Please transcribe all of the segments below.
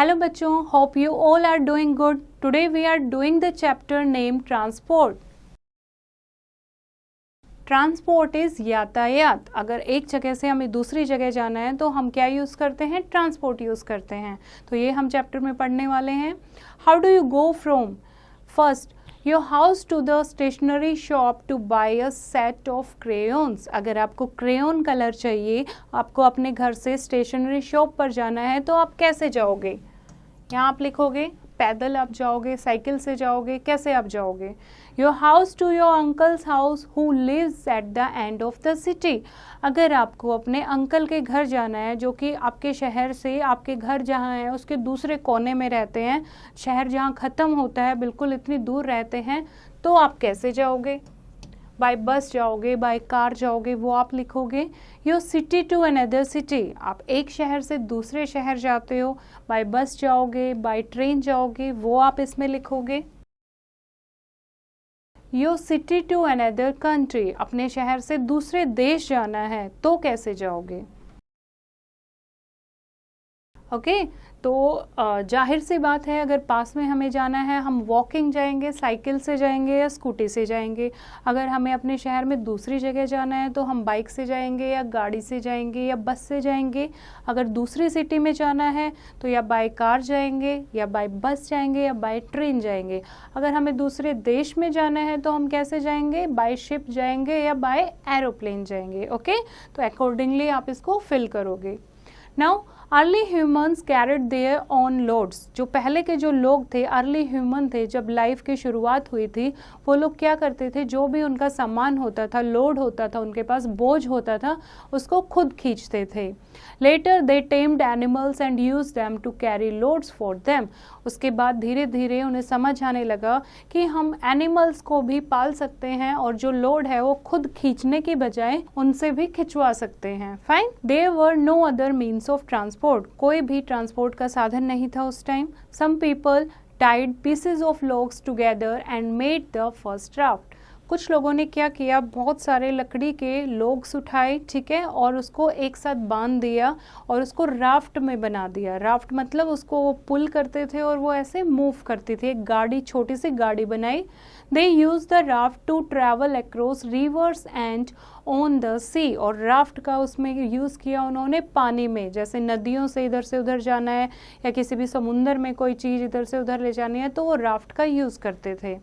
Hello बच्चों, hope you all are doing good. Today we are doing the chapter named transport. Transport is यातायात. अगर एक जगह से हमें दूसरी जगह जाना है तो हम क्या यूज़ करते हैं? ट्रांसपोर्ट यूज़ करते हैं. तो ये हम चैप्टर में पढ़ने वाले हैं. How do you go from first your house to the stationery shop to buy a set of crayons. अगर आपको क्रेयॉन कलर चाहिए, आपको अपने घर से स्टेशनरी शॉप पर जाना है, तो आप कैसे जाओगे? यहाँ आप लिखोगे पैदल आप जाओगे, साइकिल से जाओगे, कैसे आप जाओगे? Your house to your uncle's house who lives at the end of the city. अगर आपको अपने अंकल के घर जाना है, जो कि आपके शहर से, आपके घर जहाँ है उसके दूसरे कोने में रहते हैं, शहर जहाँ ख़त्म होता है बिल्कुल इतनी दूर रहते हैं, तो आप कैसे जाओगे? बाय बस जाओगे, बाय कार जाओगे, वो आप लिखोगे. Your city to another city. आप एक शहर से दूसरे शहर जाते हो, बाय बस जाओगे, बाय ट्रेन जाओगे, वो आप इसमें लिखोगे. Your city to another country. अपने शहर से दूसरे देश जाना है, तो कैसे जाओगे? ओके तो जाहिर सी बात है, अगर पास में हमें जाना है, हम वॉकिंग जाएंगे, साइकिल से जाएंगे या स्कूटी से जाएंगे. अगर हमें अपने शहर में दूसरी जगह जाना है तो हम बाइक से जाएंगे या गाड़ी से जाएंगे या बस से जाएंगे. अगर दूसरी सिटी में जाना है तो या बाय कार जाएंगे या बाय बस जाएंगे या बाय ट्रेन जाएंगे. अगर हमें दूसरे देश में जाना है तो हम कैसे जाएंगे? बाय शिप जाएंगे या बाय एरोप्लेन जाएंगे. ओके तो अकॉर्डिंगली आप इसको फिल करोगे. Now early humans carried their own loads. जो पहले के जो लोग थे, अर्ली ह्यूमन थे, जब लाइफ की शुरुआत हुई थी, वो लोग क्या करते थे? जो भी उनका सामान होता था, लोड होता था, उनके पास बोझ होता था, उसको खुद खींचते थे. Later they tamed animals and use them to carry loads for them. उसके बाद धीरे धीरे उन्हें समझ आने लगा कि हम एनिमल्स को भी पाल सकते हैं और जो लोड है वो खुद खींचने की बजाय उनसे भी खिंचवा सकते हैं. Fine. There were no other means of transport. कोई भी ट्रांसपोर्ट का साधन नहीं था उस time. Some people tied pieces of logs together and made the first raft. कुछ लोगों ने क्या किया? बहुत सारे लकड़ी के लोग्स उठाए, ठीक है, और उसको एक साथ बांध दिया और उसको राफ्ट में बना दिया. राफ्ट मतलब उसको वो पुल करते थे और वो ऐसे मूव करती थी. एक गाड़ी, छोटी सी गाड़ी बनाई. They use the raft to travel across rivers and on the sea. और राफ्ट का उसमें यूज़ किया उन्होंने पानी में. जैसे नदियों से इधर से उधर जाना है या किसी भी समुंदर में कोई चीज़ इधर से उधर ले जानी है, तो वो राफ्ट का यूज़ करते थे.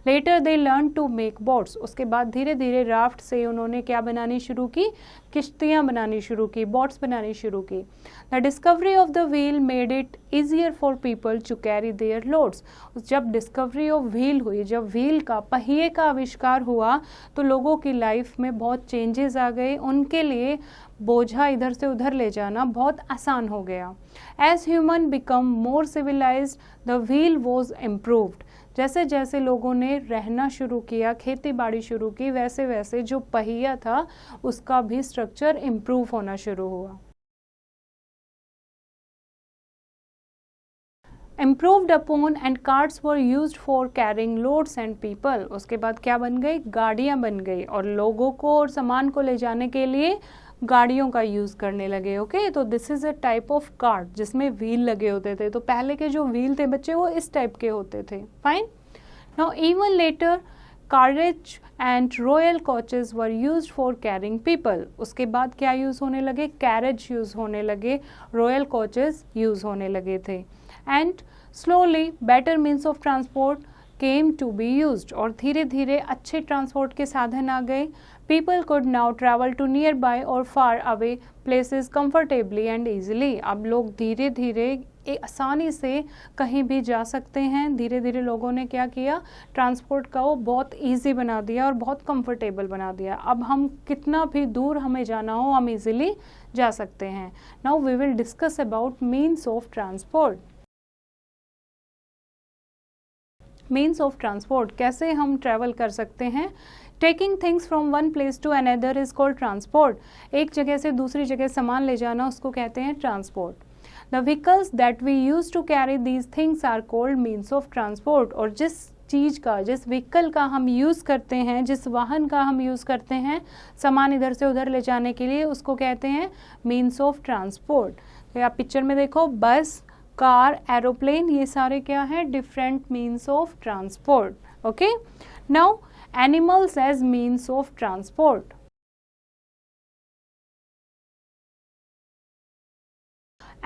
Later they learn to make boats. उसके बाद धीरे धीरे राफ्ट से उन्होंने क्या बनानी शुरू की? किश्तियाँ बनानी शुरू की, बोट्स बनानी शुरू की. The discovery of the wheel made it easier for people to carry their loads. जब डिस्कवरी ऑफ व्हील हुई, जब व्हील का, पहिए का आविष्कार हुआ, तो लोगों की लाइफ में बहुत चेंजेस आ गए. उनके लिए बोझा इधर से उधर ले जाना बहुत आसान हो गया. As human become more civilised the wheel was improved. जैसे जैसे लोगों ने रहना शुरू किया, खेती बाड़ी शुरू की, वैसे वैसे जो पहिया था उसका भी स्ट्रक्चर इम्प्रूव होना शुरू हुआ. Improved upon and carts were used for carrying loads and people. उसके बाद क्या बन गई? गाड़ियाँ बन गई और लोगों को और सामान को ले जाने के लिए गाड़ियों का यूज़ करने लगे. ओके तो this is a type of cart जिसमें व्हील लगे होते थे. तो पहले के जो व्हील थे बच्चे, वो इस टाइप के होते थे. Fine. Now even later carriage and royal coaches were used for carrying people. उसके बाद क्या यूज़ होने लगे? कैरेज यूज़ होने लगे, रॉयल कोचेस यूज़ होने लगे थे. And slowly better means of transport came to be used. और धीरे धीरे अच्छे ट्रांसपोर्ट के साधन आ गए. People could now travel to nearby और far away places comfortably and easily. अब लोग धीरे धीरे आसानी से कहीं भी जा सकते हैं. धीरे धीरे लोगों ने क्या किया? ट्रांसपोर्ट का वो बहुत इजी बना दिया और बहुत कंफर्टेबल बना दिया. अब हम कितना भी दूर हमें जाना हो, हम इजीली जा सकते हैं. Now we will discuss about means of transport. Means of transport, कैसे हम ट्रैवल कर सकते हैं. Taking things from one place to another is called transport. एक जगह से दूसरी जगह सामान ले जाना, उसको कहते हैं transport. The vehicles that we use to carry these things are called means of transport. और जिस चीज़ का, जिस व्हीकल का हम यूज़ करते हैं, जिस वाहन का हम यूज़ करते हैं सामान इधर से उधर ले जाने के लिए, उसको कहते हैं मीन्स ऑफ ट्रांसपोर्ट. तो आप पिक्चर में देखो, बस, कार, एरोप्लेन, ये सारे क्या हैं? Different means of transport. Okay, now animals as means of transport.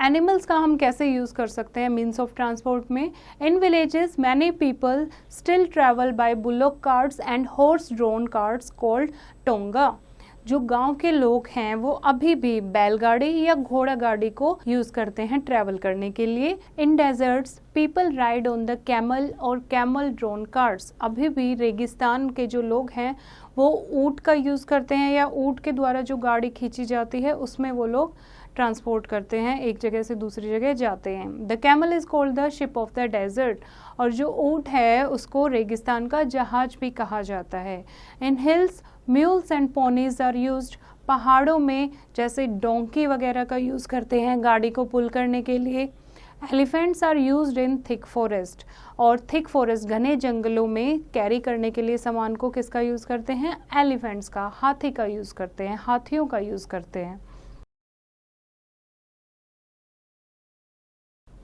Animals का हम कैसे यूज़ कर सकते हैं मीन्स ऑफ ट्रांसपोर्ट में? In villages many people still travel by bullock carts and horse drawn carts called tonga. जो गांव के लोग हैं वो अभी भी बैलगाड़ी या घोड़ा गाड़ी को यूज़ करते हैं ट्रैवल करने के लिए. इन desserts people ride on the camel और कैमल ड्रोन कार्ट्स. अभी भी रेगिस्तान के जो लोग हैं वो ऊँट का यूज़ करते हैं या ऊँट के द्वारा जो गाड़ी खींची जाती है उसमें वो लोग ट्रांसपोर्ट करते हैं, एक जगह से दूसरी जगह जाते हैं. The camel is called the ship of the desert. और जो ऊँट है उसको रेगिस्तान का जहाज भी कहा जाता है. In hills mules and ponies are used. पहाड़ों में जैसे डोंकी वगैरह का यूज़ करते हैं गाड़ी को पुल करने के लिए. Elephants are used in thick forest. और थिक फॉरेस्ट घने जंगलों में कैरी करने के लिए सामान को किसका यूज़ करते हैं? एलिफेंट्स का, हाथी का यूज़ करते हैं, हाथियों का यूज़ करते हैं.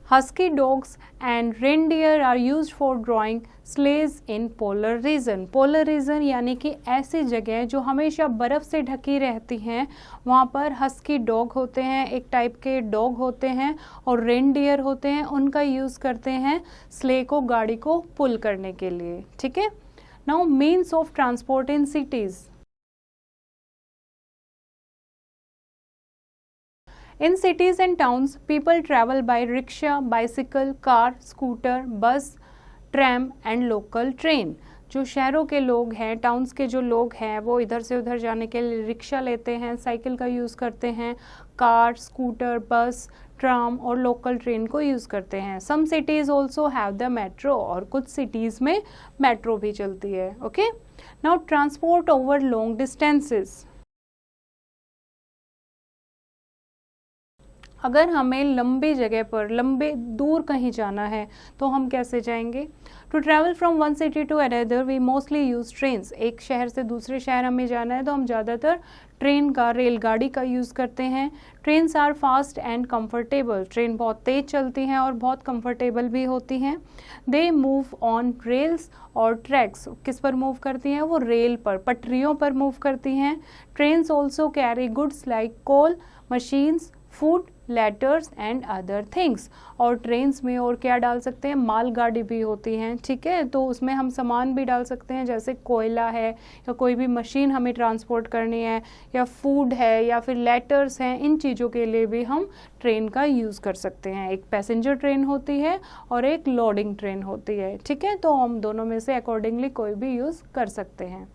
Husky dogs and reindeer are used for drawing sleighs in polar region. Polar region यानी कि ऐसी जगह जो हमेशा बर्फ़ से ढकी रहती हैं, वहाँ पर हस्की डॉग होते हैं, एक टाइप के डॉग होते हैं, और रेनडियर होते हैं, उनका यूज़ करते हैं स्ले को, गाड़ी को पुल करने के लिए. ठीक है. Now means of transport in cities. In cities and towns, people travel by rickshaw, bicycle, car, scooter, bus, tram and local train. जो शहरों के लोग हैं, टाउन्स के जो लोग हैं, वो इधर से उधर जाने के लिए रिक्शा लेते हैं, साइकिल का यूज़ करते हैं, कार, स्कूटर, बस, ट्राम और लोकल ट्रेन को यूज़ करते हैं. Some cities also have the metro. और कुछ सिटीज़ में मेट्रो भी चलती है. Okay. Now transport over long distances. अगर हमें लंबी जगह पर, लंबे दूर कहीं जाना है तो हम कैसे जाएंगे? To travel from one city to another we mostly use trains. एक शहर से दूसरे शहर हमें जाना है तो हम ज़्यादातर ट्रेन का, रेलगाड़ी का यूज़ करते हैं. Trains are fast and comfortable. Train बहुत तेज़ चलती हैं और बहुत कंफर्टेबल भी होती हैं. दे मूव ऑन रेल्स और ट्रैक्स. किस पर मूव करती हैं? वो रेल पर, पटरियों पर मूव करती हैं. Trains also carry goods like coal, machines, food, letters and other things. और ट्रेन्स में और क्या डाल सकते हैं? मालगाड़ी भी होती हैं. ठीक है. तो उसमें हम सामान भी डाल सकते हैं, जैसे कोयला है या कोई भी मशीन हमें ट्रांसपोर्ट करनी है, या फूड है, या फिर लेटर्स हैं. इन चीज़ों के लिए भी हम ट्रेन का यूज़ कर सकते हैं. एक पैसेंजर ट्रेन होती है और एक लोडिंग ट्रेन होती है. ठीक है. तो हम दोनों में से अकॉर्डिंगली कोई भी यूज़ कर सकते हैं.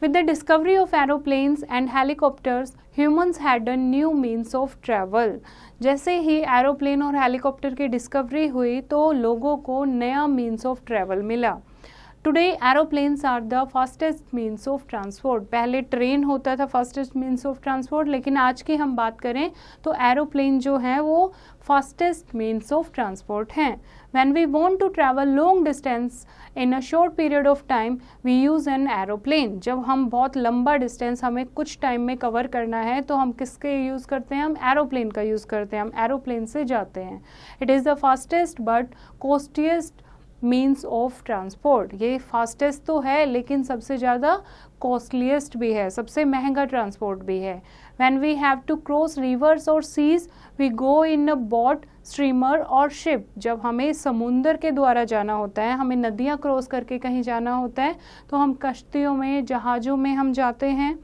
With the discovery of aeroplanes and helicopters, humans had a new means of travel. जैसे ही एरोप्लेन और हेलीकॉप्टर की डिस्कवरी हुई तो लोगों को नया मीन्स ऑफ ट्रैवल मिला. Today aeroplanes are the fastest means of transport. पहले ट्रेन होता था फास्टेस्ट मीन्स ऑफ ट्रांसपोर्ट, लेकिन आज की हम बात करें तो एरोप्लेन जो है वो फास्टेस्ट मीन्स ऑफ ट्रांसपोर्ट हैं. When we want to travel long distance in a short period of time, we use an aeroplane. जब हम बहुत लंबा डिस्टेंस हमें कुछ टाइम में कवर करना है तो हम किसके यूज़ करते हैं? हम एरोप्लेन का यूज़ करते हैं. हम एरोप्लेन से जाते हैं. It is the fastest but costliest means of transport. ये फास्टेस्ट तो है लेकिन सबसे ज़्यादा कॉस्टलीस्ट भी है, सबसे महंगा ट्रांसपोर्ट भी है. When we have to cross rivers or seas, we go in a boat, steamer और ship. जब हमें समुंदर के द्वारा जाना होता है, हमें नदियाँ क्रॉस करके कहीं जाना होता है तो हम कश्तियों में, जहाज़ों में हम जाते हैं.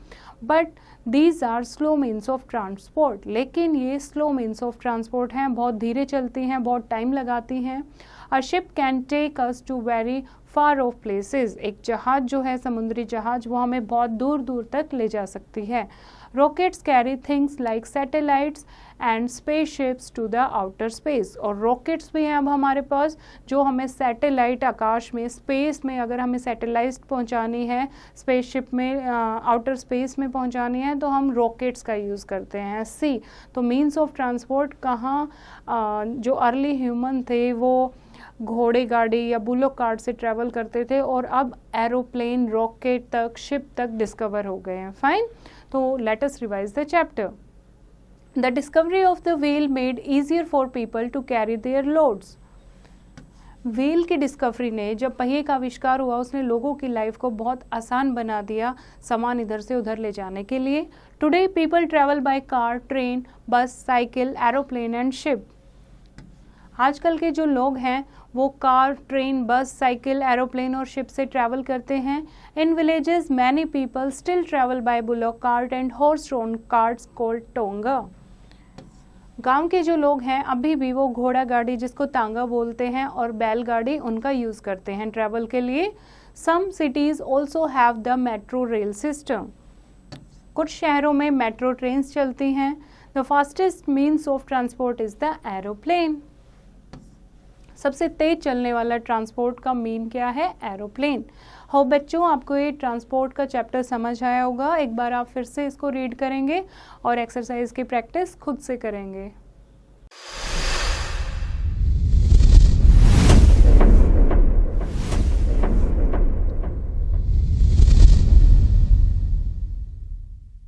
But these are slow means of transport. लेकिन ये स्लो मीन्स ऑफ ट्रांसपोर्ट हैं, बहुत धीरे चलती हैं, बहुत टाइम लगाती हैं. A ship can take us to very far off places. एक जहाज़ जो है, समुद्री जहाज़, वो हमें बहुत दूर दूर तक ले जा सकती है. Rockets carry things like satellites and spaceships to the outer space. और रॉकेट्स भी हैं अब हमारे पास जो हमें सैटेलाइट, आकाश में, स्पेस में अगर हमें सैटेलाइट पहुंचानी है, स्पेसशिप में, आउटर स्पेस में पहुंचानी है तो हम रॉकेट्स का यूज़ करते हैं. सी. तो मीन्स ऑफ ट्रांसपोर्ट कहाँ जो अर्ली ह्यूमन थे वो घोड़े गाड़ी या बुलोक कार्ट से ट्रैवल करते थे और अब एरोप्लेन, रॉकेट तक, शिप तक डिस्कवर हो गए हैं. फाइन. तो let us revise the chapter. The discovery of the wheel made easier for people to carry their loads. Wheel की डिस्कवरी ने, जब पहिए का आविष्कार हुआ, उसने लोगों की लाइफ को बहुत आसान बना दिया सामान इधर से उधर ले जाने के लिए. Today people travel by car, train, बस, साइकिल, एरोप्लेन एंड शिप. आजकल के जो लोग हैं वो कार, ट्रेन, बस, साइकिल, एरोप्लेन और शिप से ट्रैवल करते हैं. इन villages many people still travel bye bullock cart and horse drawn carts called tonga. गांव के जो लोग हैं अभी भी वो घोड़ा गाड़ी, जिसको तांगा बोलते हैं, और बैलगाड़ी उनका यूज़ करते हैं ट्रैवल के लिए. Some cities also have the metro rail system. कुछ शहरों में मेट्रो ट्रेन्स चलती हैं. The fastest means of transport is the aeroplane. सबसे तेज चलने वाला ट्रांसपोर्ट का मीन क्या है? एरोप्लेन. हो बच्चों, आपको ये ट्रांसपोर्ट का चैप्टर समझ आया होगा. एक बार आप फिर से इसको रीड करेंगे और एक्सरसाइज की प्रैक्टिस खुद से करेंगे.